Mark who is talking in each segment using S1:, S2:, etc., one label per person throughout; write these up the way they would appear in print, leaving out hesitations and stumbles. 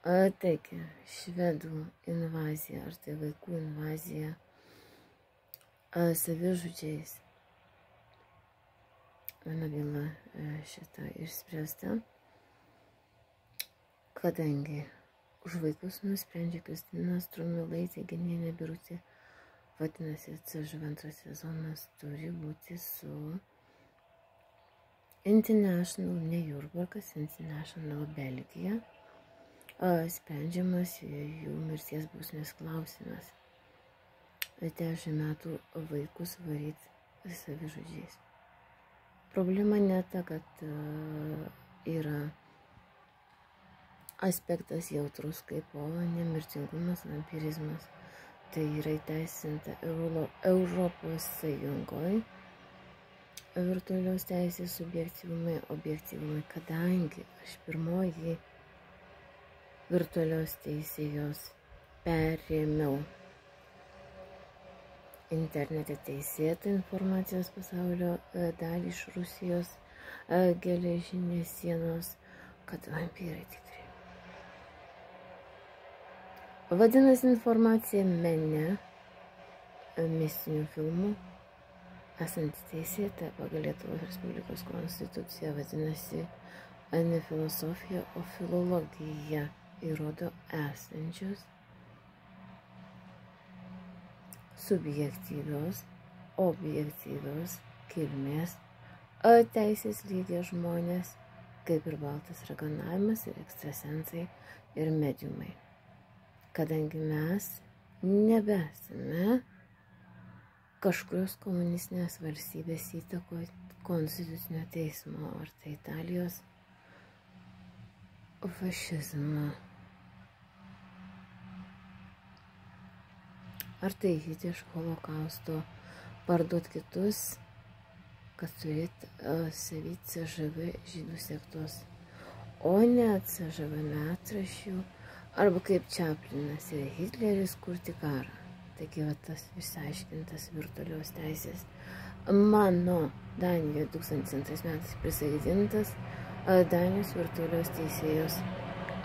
S1: Taigi, švedų invazija, ar tai vaikų invazija savižudžiais. Viena byla šitą išspręsta, kadangi už vaikus nusprendžia Kristinas Trumilaitė Genienė Birutė. Vadinasi, CŽV antras sezonas turi būti su International, ne Jurbarkas, International Belgija, sprendžiamas jų mirties bausmės klausimas. 10 metų vaikus varyti savižudžiais. Problema ne ta, kad yra aspektas jautrus kaip nemirtingumas, vampirizmas. Tai yra įteisinta Europos Sąjungoje virtualios teisės objektyvumai, kadangi aš pirmoji virtualios teisėjos perėmiau internete teisėtą informacijos pasaulio dalį iš Rusijos geležinės sienos, kad vampyrai tikri. Vadinasi, informacija mene, mistinių filmų, esanti teisėta pagal Lietuvos Respublikos konstituciją, vadinasi, ne filosofija, o filologija, įrodo esančios subjektyvios, objektyvios kilmės teisės lygio žmonės, kaip ir baltas raganavimas, ir ekstrasensai, ir mediumai. Kadangi mes nebesame kažkurios komunistinės valstybės įtakoje konstitucinio teismo, ar tai Italijos fašizmo, ar tai iš holokausto, parduot kitus, kad turėt savit CŽV žydų sektos, o ne CŽV metraščių, arba kaip Čaplinas ir Hitleris kurti karą. Taigi va tas išsiaiškintas virtualios teisės mano Danijoje 2002 metais prisaikdintas Danijos virtualios teisėjos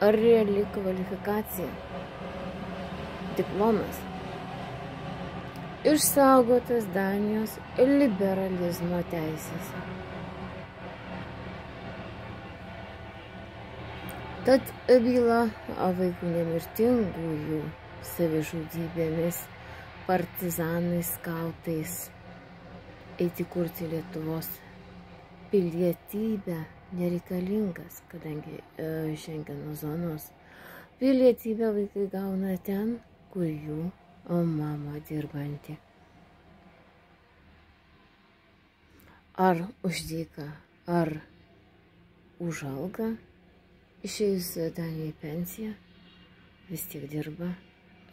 S1: reali kvalifikacija, diplomas, išsaugotas Danijos liberalizmo teisės. Tad byla vaikų nemirtingųjų savižudybėmis, partizanais, skautais, eiti kurti Lietuvos pilietybę nereikalingas, kadangi Šengeno zonos pilietybę vaikai gauna ten, kur jų mama dirbanti. Ar už dyką, ar už algą. Išėjus Danijai pensiją, vis tiek dirba,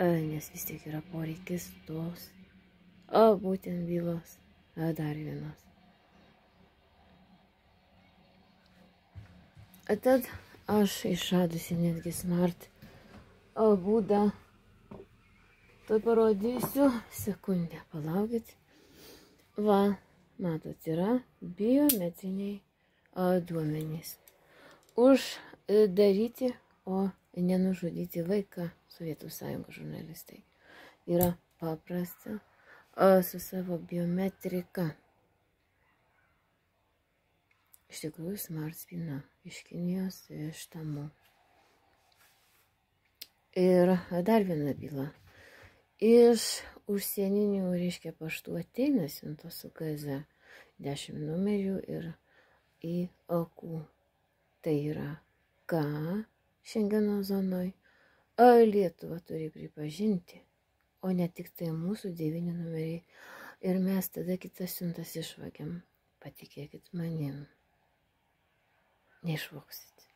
S1: nes vis tiek yra poreikis tos, būtent bylos dar vienos. Tad aš išradusi netgi smart būdą, to parodysiu, sekundę, palaukit. Va, matot, yra biometriniai duomenys. Uždaryti, o nenužudyti vaiką Sovietų Sąjungos žurnalistai. Yra paprasta su savo biometrika. Iš tikrųjų, smart spina iš Kinijos, iš Tamų. Ir dar viena byla. Iš užsieninių, reiškia, paštų ateina siuntos su KZ 10 numerių ir į akų. Tai yra ką Šengeno zonoj Lietuva turi pripažinti, o ne tik tai mūsų 9 numeriai. Ir mes tada kitas siuntas išvagiam. Patikėkit manim. Neišvoksit.